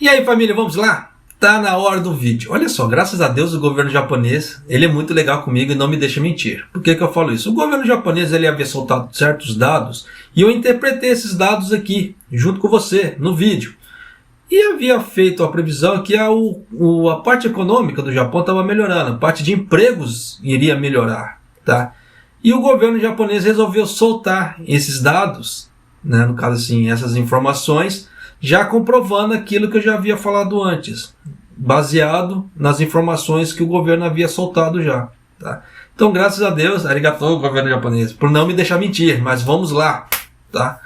E aí, família, vamos lá? Tá na hora do vídeo. Olha só, graças a Deus o governo japonês, ele é muito legal comigo e não me deixa mentir. Por que que eu falo isso? O governo japonês, ele havia soltado certos dados e eu interpretei esses dados aqui, junto com você, no vídeo. E havia feito a previsão que a parte econômica do Japão estava melhorando, a parte de empregos iria melhorar, tá? E o governo japonês resolveu soltar esses dados, né, no caso assim, essas informações, já comprovando aquilo que eu já havia falado antes, baseado nas informações que o governo havia soltado já, tá? Então, graças a Deus, arigatou, governo japonês, por não me deixar mentir, mas vamos lá, tá?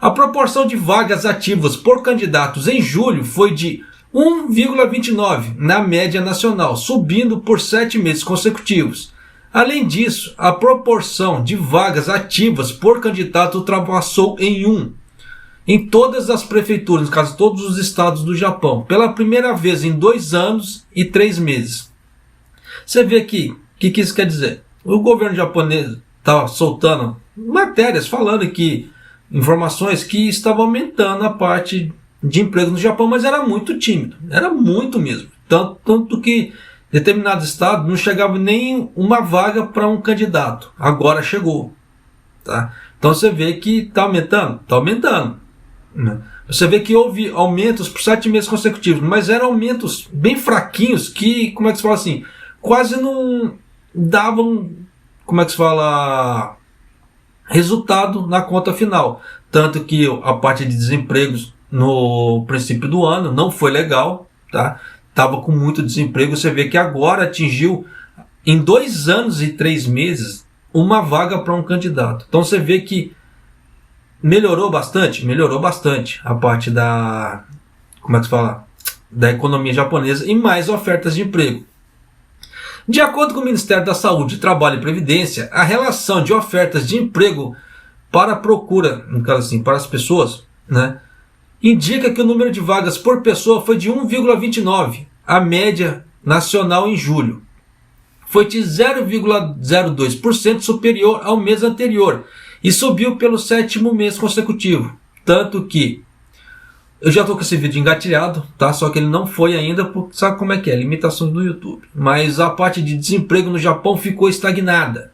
A proporção de vagas ativas por candidatos em julho foi de 1,29 na média nacional, subindo por 7 meses consecutivos. Além disso, a proporção de vagas ativas por candidato ultrapassou em 1 em todas as prefeituras, no caso todos os estados do Japão, pela primeira vez em 2 anos e 3 meses. Você vê aqui, o que isso quer dizer? O governo japonês está soltando matérias falando que informações que estavam aumentando a parte de emprego no Japão, mas era muito tímido, era muito mesmo. Tanto que determinados estados não chegava nem uma vaga para um candidato. Agora chegou. Tá? Então você vê que está aumentando? Está aumentando. Você vê que houve aumentos por 7 meses consecutivos, mas eram aumentos bem fraquinhos que, como é que se fala assim, quase não davam, como é que se fala, resultado na conta final. Tanto que a parte de desempregos no princípio do ano não foi legal, tá? Estava com muito desemprego. Você vê que agora atingiu em 2 anos e 3 meses uma vaga para um candidato. Então você vê que melhorou bastante a parte da, como é que se fala, da economia japonesa e mais ofertas de emprego. De acordo com o Ministério da Saúde, Trabalho e Previdência, a relação de ofertas de emprego para a procura, no caso assim, para as pessoas, né, indica que o número de vagas por pessoa foi de 1,29, a média nacional em julho. Foi de 0,02% superior ao mês anterior e subiu pelo 7º mês consecutivo. Tanto que eu já estou com esse vídeo engatilhado, tá? Só que ele não foi ainda, porque sabe como é que é? Limitações do YouTube. Mas a parte de desemprego no Japão ficou estagnada.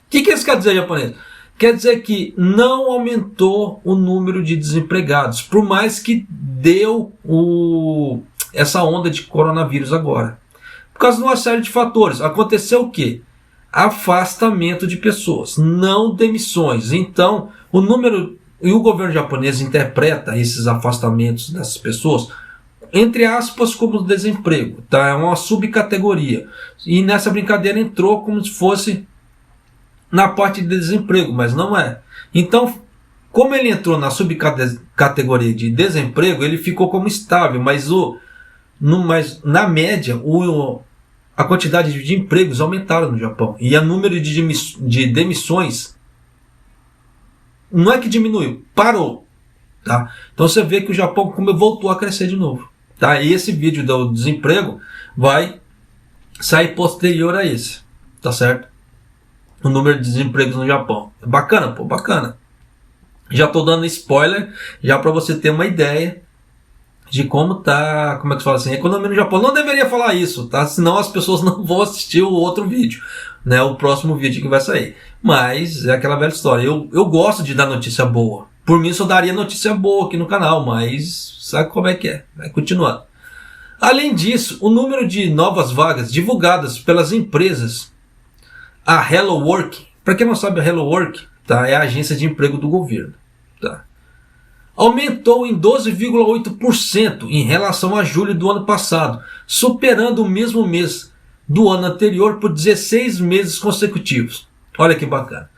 O que isso quer dizer, japonês? Quer dizer que não aumentou o número de desempregados, por mais que deu essa onda de coronavírus agora. Por causa de uma série de fatores. Aconteceu o quê? Afastamento de pessoas, não demissões. Então, o número e o governo japonês interpreta esses afastamentos dessas pessoas, entre aspas, como desemprego, tá? É uma subcategoria. E nessa brincadeira entrou como se fosse na parte de desemprego, mas não é. Então, como ele entrou na subcategoria de desemprego, ele ficou como estável, mas na média, a quantidade de empregos aumentaram no Japão. E o número de demissões não é que diminuiu, parou. Tá? Então você vê que o Japão voltou a crescer de novo. Tá? E esse vídeo do desemprego vai sair posterior a esse. Tá certo? O número de desempregos no Japão. Bacana, pô, bacana. Já estou dando spoiler, já para você ter uma ideia de como tá, como é que se fala assim, a economia no Japão. Não deveria falar isso, tá? Senão as pessoas não vão assistir o outro vídeo, né? O próximo vídeo que vai sair. Mas é aquela velha história. Eu gosto de dar notícia boa. Por mim, só daria notícia boa aqui no canal, mas sabe como é que é? Vai continuando. Além disso, o número de novas vagas divulgadas pelas empresas, a Hello Work, para quem não sabe, a Hello Work, tá? É a agência de emprego do governo, tá? Aumentou em 12,8% em relação a julho do ano passado, superando o mesmo mês do ano anterior por 16 meses consecutivos. Olha que bacana.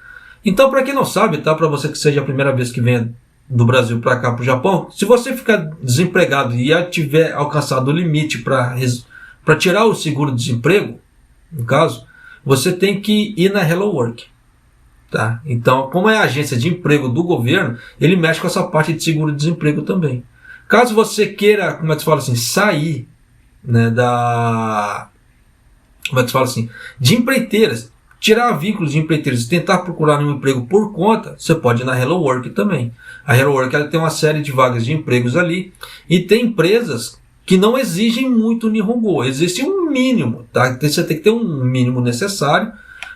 Então, para quem não sabe, tá? Para você que seja a primeira vez que vem do Brasil para cá, para o Japão, se você ficar desempregado e já tiver alcançado o limite para tirar o seguro-desemprego, no caso, você tem que ir na Hello Work. Tá? Então, como é a agência de emprego do governo, ele mexe com essa parte de seguro-desemprego também. Caso você queira, como é que se fala assim, sair, né, como é que se fala assim, de empreiteiras, tirar vínculos de empreiteiros e tentar procurar um emprego por conta, você pode ir na Hello Work também. A Hello Work ela tem uma série de vagas de empregos ali e tem empresas que não exigem muito Nihongo, existe um mínimo, tá? Você tem que ter um mínimo necessário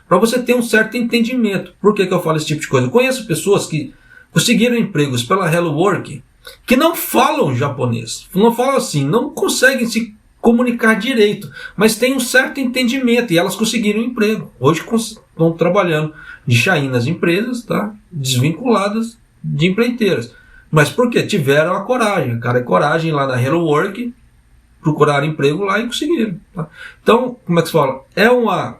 para você ter um certo entendimento. Por que eu falo esse tipo de coisa? Eu conheço pessoas que conseguiram empregos pela Hello Work que não falam japonês, não falam assim, não conseguem se comunicar direito, mas têm um certo entendimento e elas conseguiram emprego. Hoje estão trabalhando de chain nas empresas, tá? Desvinculadas de empreiteiras. Mas por quê? Tiveram a coragem, cara, a coragem lá na Hello Work, procuraram emprego lá e conseguiram. Tá? Então, como é que se fala? É uma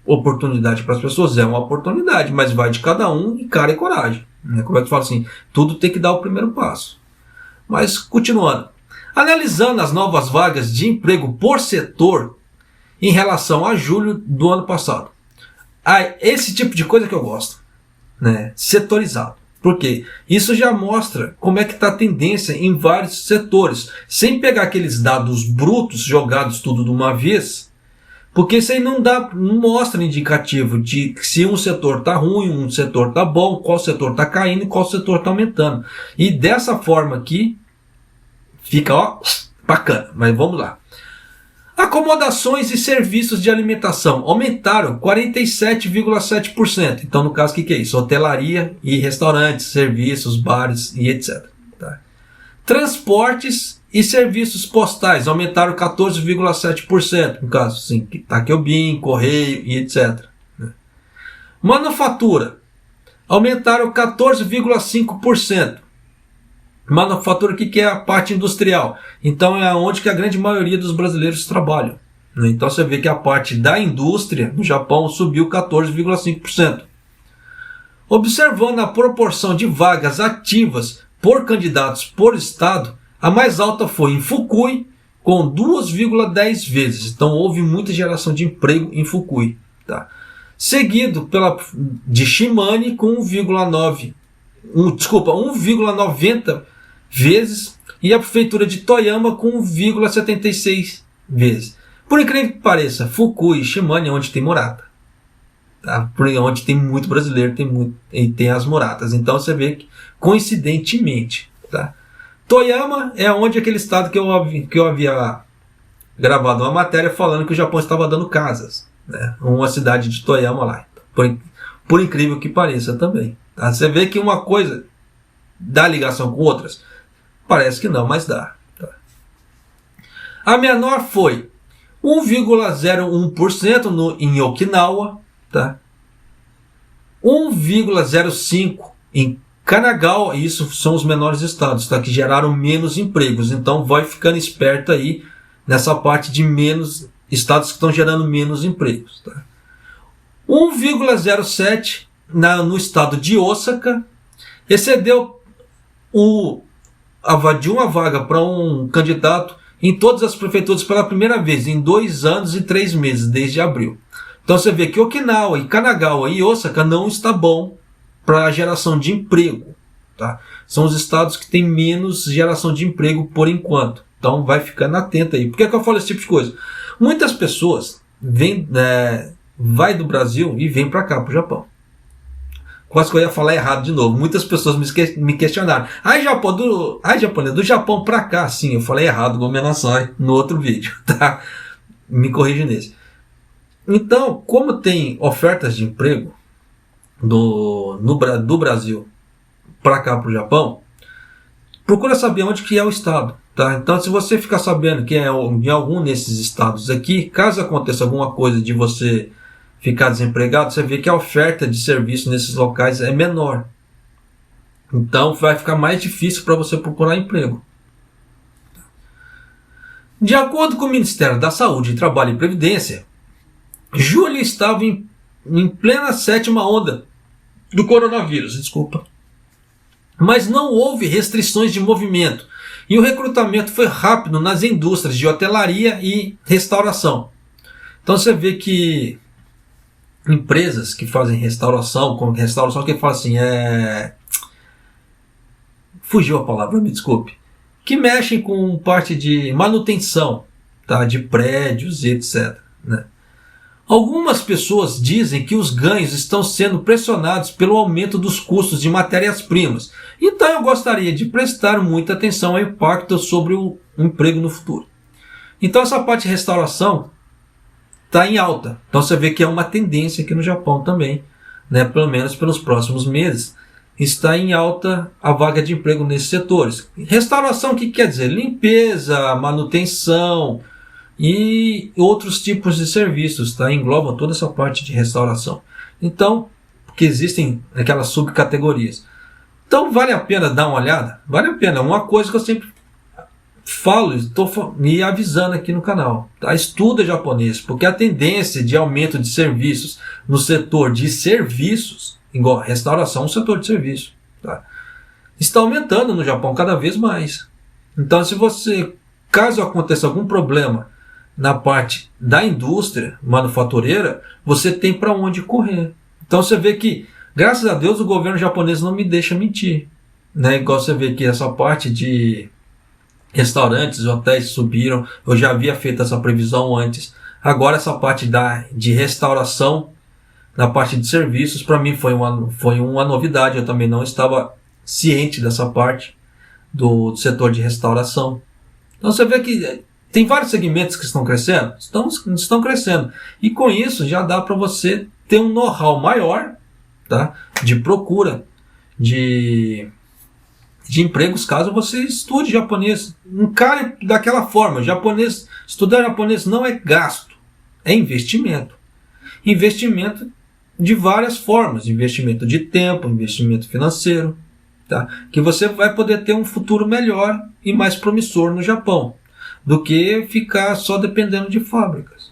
oportunidade para as pessoas? É uma oportunidade, mas vai de cada um e cara e coragem. Né? Como é que se fala assim? Tudo tem que dar o primeiro passo. Mas, continuando. Analisando as novas vagas de emprego por setor em relação a julho do ano passado. Esse tipo de coisa que eu gosto. Né? Setorizado. Por quê? Isso já mostra como é que está a tendência em vários setores. Sem pegar aqueles dados brutos jogados tudo de uma vez. Porque isso aí não mostra indicativo de se um setor está ruim, um setor está bom, qual setor está caindo e qual setor está aumentando. E dessa forma aqui, fica bacana. Mas vamos lá. Acomodações e serviços de alimentação aumentaram 47,7%. Então, no caso, o que é isso? Hotelaria e restaurantes, serviços, bares e etc. Tá? Transportes e serviços postais aumentaram 14,7%. No caso, assim, Takebin, correio e etc. Manufatura aumentaram 14,5%. Manufatura, o que é a parte industrial? Então é onde que a grande maioria dos brasileiros trabalham. Então você vê que a parte da indústria no Japão subiu 14,5%. Observando a proporção de vagas ativas por candidatos por estado, a mais alta foi em Fukui, com 2,10 vezes. Então houve muita geração de emprego em Fukui. Tá? Seguido de Shimane com 1,90 vezes e a prefeitura de Toyama com 1,76 vezes. Por incrível que pareça, Fukui e Shimane é onde tem morata. Tá? Onde tem muito brasileiro tem as moratas. Então você vê que, coincidentemente, tá? Toyama é onde aquele estado que eu havia gravado uma matéria falando que o Japão estava dando casas. Né? Uma cidade de Toyama lá. Por incrível que pareça também. Tá? Você vê que uma coisa dá ligação com outras? Parece que não, mas dá. Tá? A menor foi 1,01% em Okinawa, tá? 1,05% em Kanagawa, isso são os menores estados, tá? Que geraram menos empregos. Então vai ficando esperto aí nessa parte de menos estados que estão gerando menos empregos. Tá? 1,07% no estado de Osaka, excedeu de uma vaga para um candidato em todas as prefeituras pela primeira vez em 2 anos e 3 meses, desde abril. Então você vê que Okinawa, e Kanagawa e Osaka não está bom para a geração de emprego. Tá? São os estados que têm menos geração de emprego por enquanto. Então vai ficando atento aí. Por que eu falo esse tipo de coisa? Muitas pessoas vai do Brasil e vêm para cá, para o Japão. Quase que eu ia falar errado de novo. Muitas pessoas me questionaram. Japonês, do Japão para cá. Sim, eu falei errado, no outro vídeo. Tá? Me corrija nesse. Então, como tem ofertas de emprego do Brasil para cá, para o Japão, procura saber onde que é o estado. Tá? Então, se você ficar sabendo que é em algum desses estados aqui, caso aconteça alguma coisa de você ficar desempregado, você vê que a oferta de serviço nesses locais é menor. Então vai ficar mais difícil para você procurar emprego. De acordo com o Ministério da Saúde, Trabalho e Previdência, julho estava em plena 7ª onda do coronavírus, mas não houve restrições de movimento e o recrutamento foi rápido nas indústrias de hotelaria e restauração. Então você vê que empresas que fazem restauração, como restauração que fala assim, fugiu a palavra, me desculpe, que mexem com parte de manutenção, tá, de prédios e etc. Né? Algumas pessoas dizem que os ganhos estão sendo pressionados pelo aumento dos custos de matérias-primas. Então eu gostaria de prestar muita atenção ao impacto sobre o emprego no futuro. Então essa parte de restauração está em alta. Então você vê que é uma tendência aqui no Japão também, né? Pelo menos pelos próximos meses. Está em alta a vaga de emprego nesses setores. Restauração, o que quer dizer? Limpeza, manutenção e outros tipos de serviços, tá? Englobam toda essa parte de restauração. Então, porque existem aquelas subcategorias. Então, vale a pena dar uma olhada? Vale a pena. Uma coisa que eu sempre falo, estou me avisando aqui no canal, tá? Estuda japonês, porque a tendência de aumento de serviços no setor de serviços, igual restauração, um setor de serviço, tá? Está aumentando no Japão cada vez mais. Então, se você, caso aconteça algum problema na parte da indústria manufatureira, você tem para onde correr. Então você vê que, graças a Deus, o governo japonês não me deixa mentir, né? Igual você vê que essa parte de restaurantes, hotéis subiram, eu já havia feito essa previsão antes. Agora essa parte de restauração, na parte de serviços, para mim foi uma novidade. Eu também não estava ciente dessa parte do setor de restauração. Então você vê que tem vários segmentos que estão crescendo, estão crescendo. E com isso já dá para você ter um know-how maior, tá? De procura de empregos, caso você estude japonês. Encare daquela forma. Estudar japonês não é gasto, é investimento. Investimento de várias formas. Investimento de tempo, investimento financeiro, tá? Que você vai poder ter um futuro melhor e mais promissor no Japão, do que ficar só dependendo de fábricas.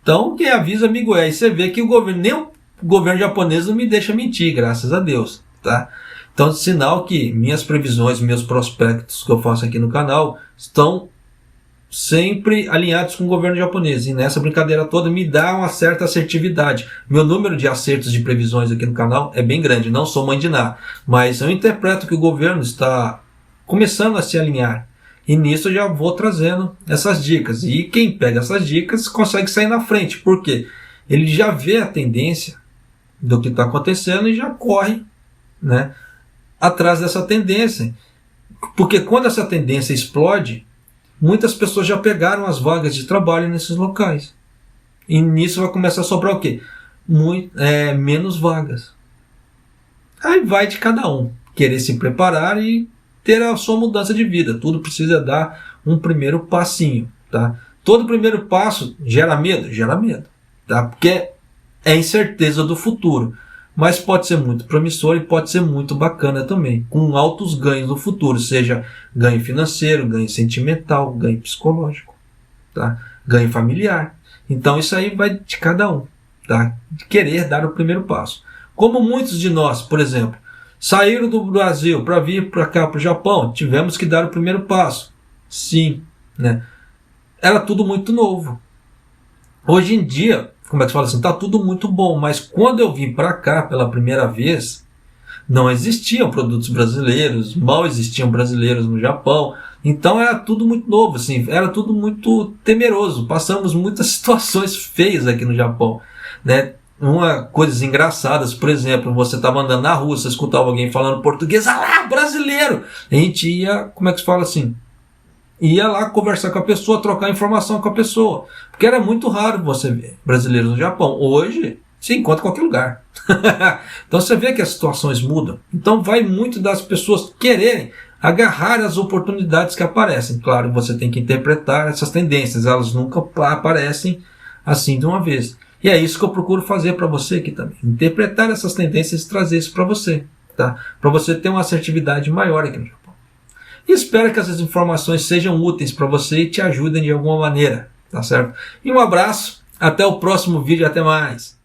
Então, quem avisa, amigo é. E você vê que nem o governo japonês não me deixa mentir, graças a Deus, tá? Então, sinal que minhas previsões, meus prospectos que eu faço aqui no canal estão sempre alinhados com o governo japonês. E nessa brincadeira toda me dá uma certa assertividade. Meu número de acertos de previsões aqui no canal é bem grande. Não sou mãe de nada, mas eu interpreto que o governo está começando a se alinhar. E nisso eu já vou trazendo essas dicas. E quem pega essas dicas consegue sair na frente. Por quê? Ele já vê a tendência do que está acontecendo e já corre, né, atrás dessa tendência. Porque quando essa tendência explode, muitas pessoas já pegaram as vagas de trabalho nesses locais. E nisso vai começar a sobrar o quê? Menos vagas. Aí vai de cada um querer se preparar e ter a sua mudança de vida. Tudo precisa dar um primeiro passinho, tá? Todo primeiro passo gera medo? Gera medo, tá? Porque é incerteza do futuro. Mas pode ser muito promissor e pode ser muito bacana também, com altos ganhos no futuro, seja ganho financeiro, ganho sentimental, ganho psicológico, tá? Ganho familiar. Então isso aí vai de cada um, tá? De querer dar o primeiro passo. Como muitos de nós, por exemplo, saíram do Brasil para vir para cá, para o Japão, tivemos que dar o primeiro passo. Sim, né? Era tudo muito novo. Hoje em dia, como é que se fala assim, tá tudo muito bom, mas quando eu vim para cá pela primeira vez, não existiam produtos brasileiros, mal existiam brasileiros no Japão, então era tudo muito novo, assim, era tudo muito temeroso, passamos muitas situações feias aqui no Japão, né? Coisas engraçadas, por exemplo, você estava andando na rua, você escutava alguém falando português, ah lá, brasileiro! A gente ia, como é que se fala assim? Ia lá conversar com a pessoa, trocar informação com a pessoa. Porque era muito raro você ver brasileiros no Japão. Hoje, se encontra em qualquer lugar. Então você vê que as situações mudam. Então vai muito das pessoas quererem agarrar as oportunidades que aparecem. Claro, você tem que interpretar essas tendências. Elas nunca aparecem assim de uma vez. E é isso que eu procuro fazer para você aqui também. Interpretar essas tendências e trazer isso para você, tá? Para você ter uma assertividade maior aqui no Japão. E espero que essas informações sejam úteis para você e te ajudem de alguma maneira, tá certo? E um abraço, até o próximo vídeo, até mais!